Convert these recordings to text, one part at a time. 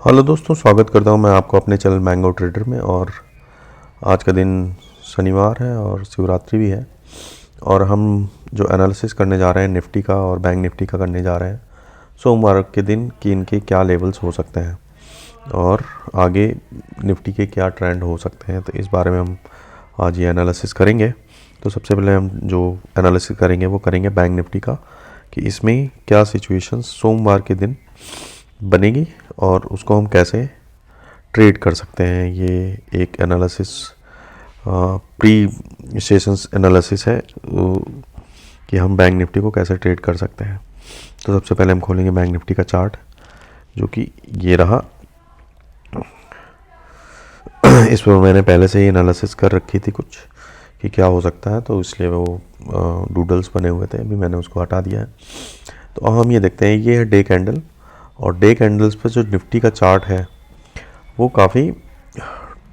Hello दोस्तों, स्वागत करता हूं मैं आपको अपने चैनल मैंगो ट्रेडर में। और आज का दिन शनिवार है और शिवरात्रि भी है। और हम जो एनालिसिस करने जा रहे हैं निफ्टी का और बैंक निफ्टी का करने जा रहे हैं सोमवार के दिन कि इनके क्या लेवल्स हो सकते हैं और आगे निफ्टी के क्या ट्रेंड हो सकते हैं। तो इस बारे में हम आज ये एनालिसिस करेंगे। तो सबसे पहले हम जो एनालिसिस करेंगे वो करेंगे बैंक निफ्टी का कि इसमें क्या सिचुएशन सोमवार के दिन बनेगी और उसको हम कैसे ट्रेड कर सकते हैं। ये एक एनालिसिस प्री सेशंस एनालिसिस है कि हम बैंक निफ्टी को कैसे ट्रेड कर सकते हैं। तो सबसे पहले हम खोलेंगे बैंक निफ्टी का चार्ट, जो कि ये रहा। इस पर मैंने पहले से ही एनालिसिस कर रखी थी कुछ कि क्या हो सकता है, तो इसलिए वो डूडल्स बने हुए थे, अभी मैंने उसको हटा दिया है। तो अब हम ये देखते हैं, ये है डे कैंडल और डे कैंडल्स पर जो निफ्टी का चार्ट है वो काफ़ी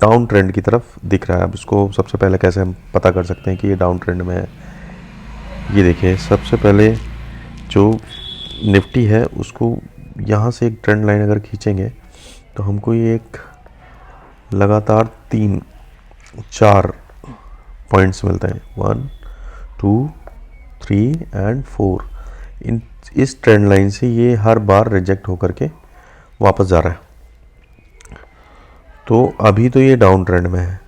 डाउन ट्रेंड की तरफ दिख रहा है। अब इसको सबसे पहले कैसे हम पता कर सकते हैं कि ये डाउन ट्रेंड में है। ये देखिए, सबसे पहले जो निफ्टी है उसको यहाँ से एक ट्रेंड लाइन अगर खींचेंगे तो हमको ये एक लगातार 3-4 पॉइंट्स मिलते हैं, 1 2 3 एंड 4। इस ट्रेंड लाइन से ये हर बार रिजेक्ट होकर के वापस जा रहा है। तो अभी तो ये डाउन ट्रेंड में है।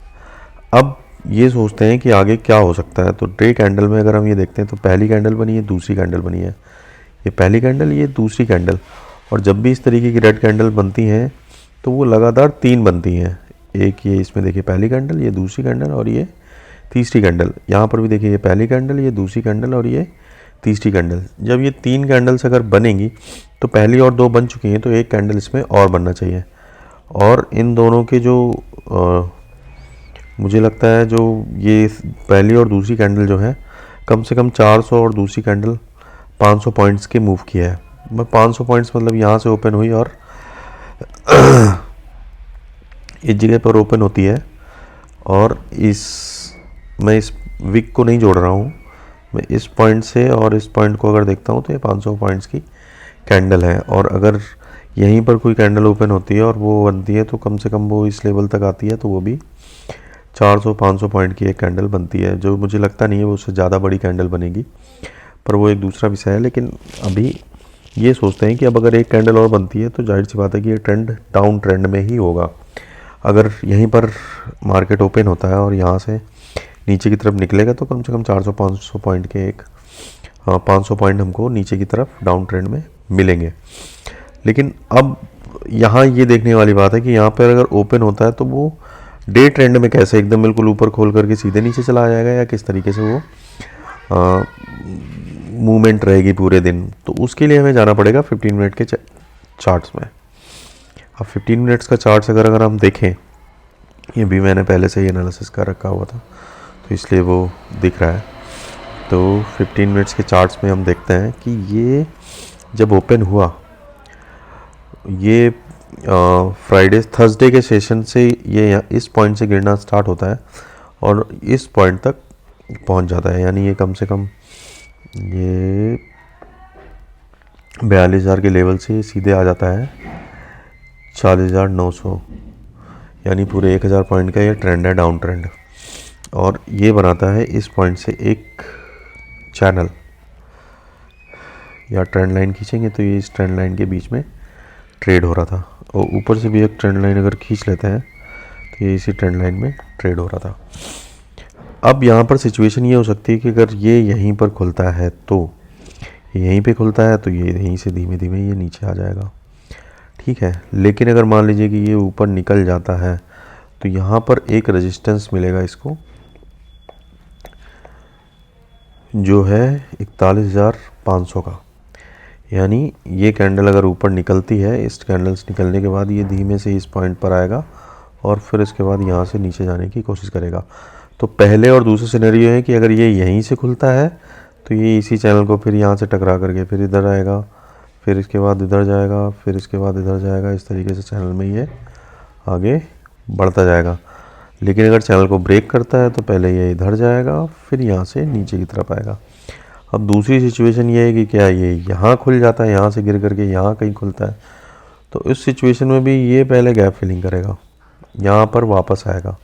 अब ये सोचते हैं कि आगे क्या हो सकता है। तो डे कैंडल में अगर हम ये देखते हैं तो पहली कैंडल बनी है, दूसरी कैंडल बनी है, ये पहली कैंडल, ये दूसरी कैंडल। और जब भी इस तरीके की रेड कैंडल बनती हैं तो वो लगातार 3 बनती हैं। एक ये इसमें देखिए पहली कैंडल, ये दूसरी कैंडल और ये तीसरी कैंडल। यहाँ पर भी देखिए ये पहली कैंडल, ये दूसरी कैंडल और ये तीसरी कैंडल। जब ये 3 कैंडल्स अगर बनेंगी तो पहली और 2 बन चुकी हैं, तो एक कैंडल इसमें और बनना चाहिए। और इन दोनों के जो मुझे लगता है जो ये पहली और दूसरी कैंडल जो है कम से कम 400 और दूसरी कैंडल 500 पॉइंट्स के मूव किया है। मैं 500 पॉइंट्स मतलब यहाँ से ओपन हुई और इस जगह पर ओपन होती है। और मैं इस विक को नहीं जोड़ रहा हूँ, मैं इस पॉइंट से और इस पॉइंट को अगर देखता हूँ तो ये 500 पॉइंट्स की कैंडल है। और अगर यहीं पर कोई कैंडल ओपन होती है और वो बनती है तो कम से कम वो इस लेवल तक आती है, तो वो भी 400-500 पॉइंट की एक कैंडल बनती है, जो मुझे लगता नहीं है वो उससे ज़्यादा बड़ी कैंडल बनेगी, पर वो एक दूसरा विषय है। लेकिन अभी ये सोचते हैं कि अब अगर एक कैंडल और बनती है तो जाहिर सी बात है कि ये ट्रेंड डाउन ट्रेंड में ही होगा। अगर यहीं पर मार्केट ओपन होता है और यहाँ से नीचे की तरफ निकलेगा तो कम से कम 400-500 पॉइंट के 500 पॉइंट हमको नीचे की तरफ डाउन ट्रेंड में मिलेंगे। लेकिन अब यहाँ ये देखने वाली बात है कि यहाँ पर अगर ओपन होता है तो वो डे ट्रेंड में कैसे एकदम बिल्कुल ऊपर खोल करके सीधे नीचे चला जाएगा या किस तरीके से वो मूवमेंट रहेगी पूरे दिन। तो उसके लिए हमें जाना पड़ेगा 15 मिनट के चार्ट्स में। अब 15 मिनट्स का चार्ट्स अगर हम देखें, ये भी मैंने पहले से ही एनालिसिस कर रखा हुआ था तो इसलिए वो दिख रहा है। तो 15 मिनट्स के चार्ट्स में हम देखते हैं कि ये जब ओपन हुआ, ये थर्सडे के सेशन से ये इस पॉइंट से गिरना स्टार्ट होता है और इस पॉइंट तक पहुंच जाता है। यानी ये कम से कम ये 42,000 के लेवल से सीधे आ जाता है 40,900, यानी पूरे 1,000 पॉइंट का ये ट्रेंड है, डाउन ट्रेंड। और ये बनाता है इस पॉइंट से एक चैनल या ट्रेंड लाइन खींचेंगे तो ये इस ट्रेंड लाइन के बीच में ट्रेड हो रहा था। और ऊपर से भी एक ट्रेंड लाइन अगर खींच लेते हैं तो ये इसी ट्रेंड लाइन में ट्रेड हो रहा था। अब यहाँ पर सिचुएशन ये हो सकती है कि अगर ये यहीं पर खुलता है तो यहीं पे खुलता है तो ये यहीं से धीमे धीमे ये नीचे आ जाएगा, ठीक है। लेकिन अगर मान लीजिए कि ये ऊपर निकल जाता है तो यहाँ पर एक रेजिस्टेंस मिलेगा इसको, जो है 41,500 का। यानी ये कैंडल अगर ऊपर निकलती है, इस कैंडल्स निकलने के बाद ये धीमे से इस पॉइंट पर आएगा और फिर इसके बाद यहाँ से नीचे जाने की कोशिश करेगा। तो पहले और दूसरे सिनेरियो है कि अगर ये यहीं से खुलता है तो ये इसी चैनल को फिर यहाँ से टकरा करके फिर इधर आएगा, फिर इसके बाद इधर जाएगा, फिर इसके बाद इधर जाएगा। इस तरीके से चैनल में ये आगे बढ़ता जाएगा। लेकिन अगर चैनल को ब्रेक करता है तो पहले ये इधर जाएगा, फिर यहाँ से नीचे की तरफ आएगा। अब दूसरी सिचुएशन ये है कि क्या ये यहाँ खुल जाता है, यहाँ से गिर करके यहाँ कहीं खुलता है तो इस सिचुएशन में भी ये पहले गैप फिलिंग करेगा, यहाँ पर वापस आएगा,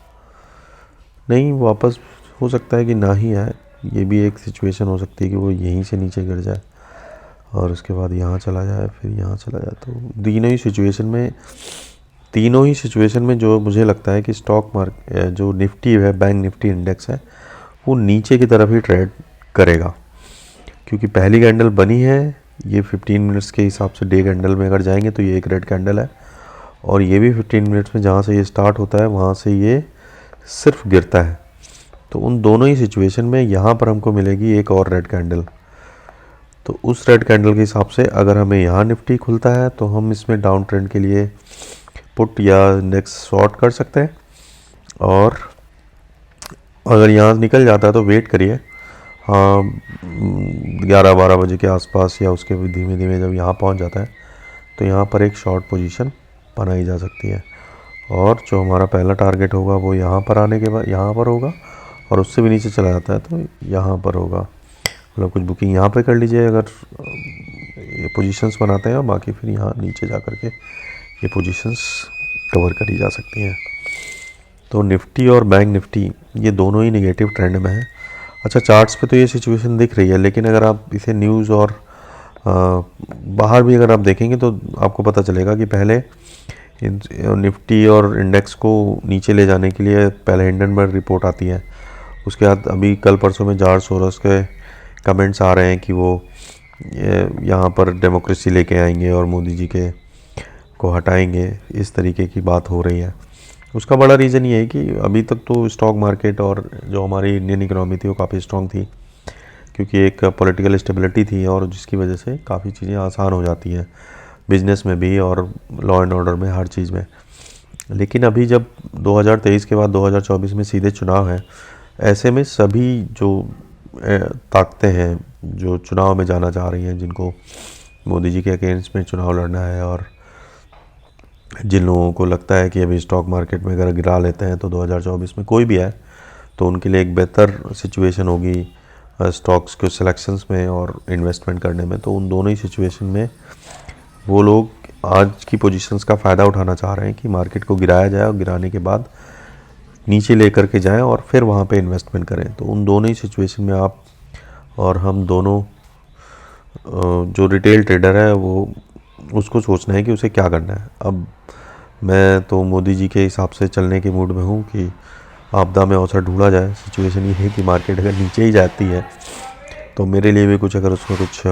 नहीं वापस हो सकता है कि ना ही आए, ये भी एक सिचुएशन हो सकती है कि वो यहीं से नीचे गिर जाए और उसके बाद यहाँ चला जाए, फिर यहाँ चला जाए। तो तीनों ही सिचुएशन में जो मुझे लगता है कि स्टॉक मार्केट जो निफ्टी है, बैंक निफ्टी इंडेक्स है, वो नीचे की तरफ ही ट्रेड करेगा, क्योंकि पहली कैंडल बनी है, ये 15 मिनट्स के हिसाब से डे कैंडल में अगर जाएंगे तो ये एक रेड कैंडल है, और ये भी 15 मिनट्स में जहाँ से ये स्टार्ट होता है वहाँ से ये सिर्फ गिरता है। तो उन दोनों ही सिचुएशन में यहाँ पर हमको मिलेगी एक और रेड कैंडल। तो उस रेड कैंडल के हिसाब से अगर हमें यहाँ निफ्टी खुलता है तो हम इसमें डाउन ट्रेंड के लिए पुट या नेक्स्ट शॉर्ट कर सकते हैं, और अगर यहाँ निकल जाता है तो वेट करिए, हाँ 11-12 बजे के आसपास या उसके भी धीमे धीमे जब यहाँ पहुँच जाता है तो यहाँ पर एक शॉर्ट पोजीशन बनाई जा सकती है, और जो हमारा पहला टारगेट होगा वो यहाँ पर आने के बाद यहाँ पर होगा, और उससे भी नीचे चला जाता है तो यहाँ पर होगा। मतलब कुछ बुकिंग यहाँ पे कर लीजिए अगर ये पोजीशंस बनाते हैं, बाकी फिर यहाँ नीचे जा कर के ये पोजीशंस कवर करी जा सकती हैं। तो निफ्टी और बैंक निफ्टी ये दोनों ही नेगेटिव ट्रेंड में है। अच्छा, चार्ट्स पे तो ये सिचुएशन दिख रही है, लेकिन अगर आप इसे न्यूज़ और बाहर भी अगर आप देखेंगे तो आपको पता चलेगा कि पहले निफ्टी और इंडेक्स को नीचे ले जाने के लिए पहले हिंडनबर्ग रिपोर्ट आती है, उसके बाद अभी कल परसों में जॉर्ज सोरोस के कमेंट्स आ रहे हैं कि वो यहाँ पर डेमोक्रेसी लेके आएंगे और मोदी जी के को हटाएंगे, इस तरीके की बात हो रही है। उसका बड़ा रीज़न ये है कि अभी तक तो स्टॉक मार्केट और जो हमारी इंडियन इकोनॉमी थी वो काफ़ी स्ट्रॉन्ग थी, क्योंकि एक पॉलिटिकल स्टेबिलिटी थी और जिसकी वजह से काफ़ी चीज़ें आसान हो जाती हैं बिजनेस में भी और लॉ एंड ऑर्डर में, हर चीज़ में। लेकिन अभी जब 2023 के बाद 2024 में सीधे चुनाव है, ऐसे में सभी जो ताकतें हैं जो चुनाव में जाना चाह रही हैं, जिनको मोदी जी के अगेंस्ट में चुनाव लड़ना है, और जिन लोगों को लगता है कि अभी स्टॉक मार्केट में अगर गिरा लेते हैं तो 2024 में कोई भी आए तो उनके लिए एक बेहतर सिचुएशन होगी स्टॉक्स के सिलेक्शंस में और इन्वेस्टमेंट करने में। तो उन दोनों ही सिचुएशन में वो लोग आज की पोजीशंस का फ़ायदा उठाना चाह रहे हैं कि मार्केट को गिराया जाए और गिराने के बाद नीचे लेकर के जाएं और फिर वहाँ पे इन्वेस्टमेंट करें। तो उन दोनों ही सिचुएशन में आप और हम दोनों जो रिटेल ट्रेडर है वो उसको सोचना है कि उसे क्या करना है। अब मैं तो मोदी जी के हिसाब से चलने के मूड में हूँ कि आपदा में अवसर ढूंढा जाए। सिचुएशन ये है कि मार्केट अगर नीचे ही जाती है तो मेरे लिए भी कुछ, अगर उसमें कुछ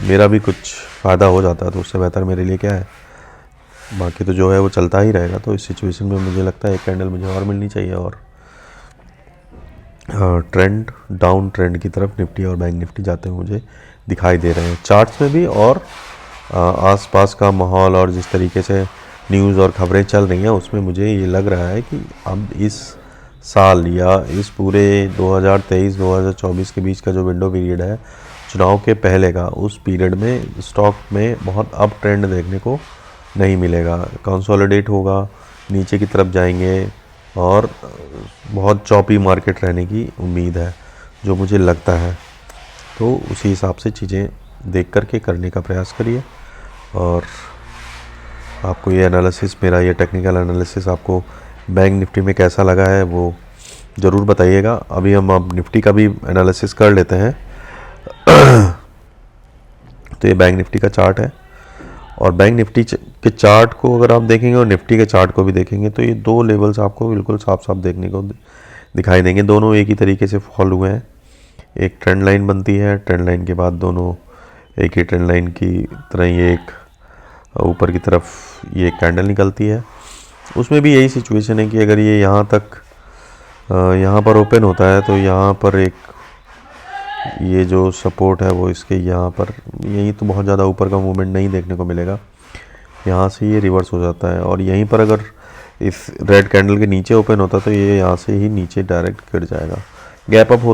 मेरा भी कुछ फ़ायदा हो जाता है तो उससे बेहतर मेरे लिए क्या है, बाकी तो जो है वो चलता ही रहेगा। तो इस सिचुएशन में मुझे लगता है एक कैंडल मुझे और मिलनी चाहिए, और ट्रेंड डाउन ट्रेंड की तरफ निफ्टी और बैंक निफ्टी जाते हुए मुझे दिखाई दे रहे हैं चार्ट्स में भी, और आसपास का माहौल और जिस तरीके से न्यूज़ और खबरें चल रही हैं उसमें मुझे ये लग रहा है कि अब इस साल या इस पूरे 2023-2024 के बीच का जो विंडो पीरियड है चुनाव के पहले का, उस पीरियड में स्टॉक में बहुत अप ट्रेंड देखने को नहीं मिलेगा। कंसोलिडेट होगा, नीचे की तरफ जाएंगे और बहुत चॉपी मार्केट रहने की उम्मीद है, जो मुझे लगता है। तो उसी हिसाब से चीज़ें देख करके करने का प्रयास करिए, और आपको ये एनालिसिस, मेरा ये टेक्निकल एनालिसिस आपको बैंक निफ्टी में कैसा लगा है वो ज़रूर बताइएगा। अभी हम अब निफ्टी का भी एनालिसिस कर लेते हैं। तो ये बैंक निफ्टी का चार्ट है, और बैंक निफ्टी के चार्ट को अगर आप देखेंगे और निफ्टी के चार्ट को भी देखेंगे तो ये दो लेवल्स आपको बिल्कुल साफ साफ देखने को दिखाई देंगे। दोनों एक ही तरीके से फॉल हुए हैं, एक ट्रेंड लाइन बनती है, ट्रेंड लाइन के बाद दोनों एक ही ट्रेंड लाइन की तरह ये एक ऊपर की तरफ ये कैंडल निकलती है। उसमें भी यही सिचुएशन है कि अगर ये यहाँ तक यहाँ पर ओपन होता है तो यहाँ पर एक ये जो सपोर्ट है वो इसके यहाँ पर, यहीं तो बहुत ज़्यादा ऊपर का मूवमेंट नहीं देखने को मिलेगा, यहाँ से ये रिवर्स हो जाता है, और यहीं पर अगर इस रेड कैंडल के नीचे ओपन होता तो ये यहाँ से ही नीचे डायरेक्ट गिर जाएगा। गैप अप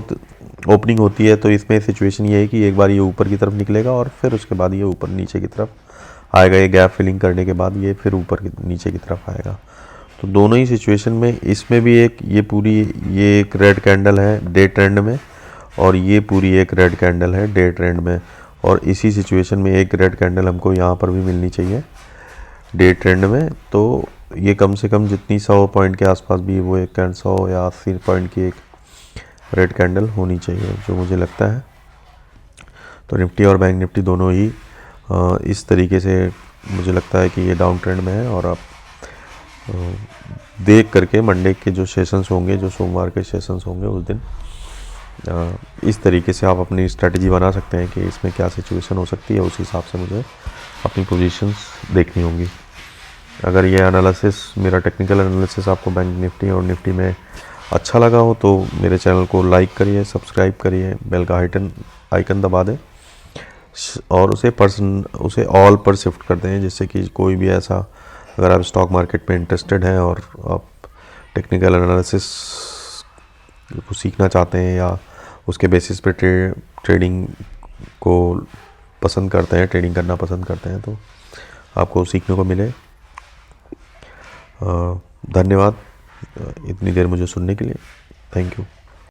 ओपनिंग होती है तो इसमें सिचुएशन ये है कि एक बार ये ऊपर की तरफ निकलेगा और फिर उसके बाद ये ऊपर नीचे की तरफ आएगा। ये गैप फिलिंग करने के बाद ये फिर ऊपर नीचे की तरफ आएगा। तो दोनों ही सिचुएशन में इसमें भी एक ये एक रेड कैंडल है डे ट्रेंड में, और ये पूरी एक रेड कैंडल है डे ट्रेंड में, और इसी सिचुएशन में एक रेड कैंडल हमको यहाँ पर भी मिलनी चाहिए डे ट्रेंड में, तो ये कम से कम जितनी 100 पॉइंट के आसपास भी वो एक 100 या 80 पॉइंट की एक रेड कैंडल होनी चाहिए, जो मुझे लगता है। तो निफ्टी और बैंक निफ्टी दोनों ही इस तरीके से मुझे लगता है कि ये डाउन ट्रेंड में है। और आप देख करके मंडे के जो सेशंस होंगे, जो सोमवार के सेशंस होंगे, उस दिन इस तरीके से आप अपनी स्ट्रेटजी बना सकते हैं कि इसमें क्या सिचुएशन हो सकती है। उस हिसाब से मुझे अपनी पोजीशंस देखनी होंगी। अगर ये एनालिसिस, मेरा टेक्निकल एनालिसिस आपको बैंक निफ्टी और निफ्टी में अच्छा लगा हो तो मेरे चैनल को लाइक करिए, सब्सक्राइब करिए, बेल का आइकन दबा दें और उसे ऑल पर शिफ्ट कर दें, जिससे कि कोई भी ऐसा, अगर आप स्टॉक मार्केट में इंटरेस्टेड हैं और आप टेक्निकल एनालिसिस को सीखना चाहते हैं या उसके बेसिस पे ट्रेडिंग को पसंद करते हैं, ट्रेडिंग करना पसंद करते हैं, तो आपको सीखने को मिले। धन्यवाद इतनी देर मुझे सुनने के लिए। Thank you.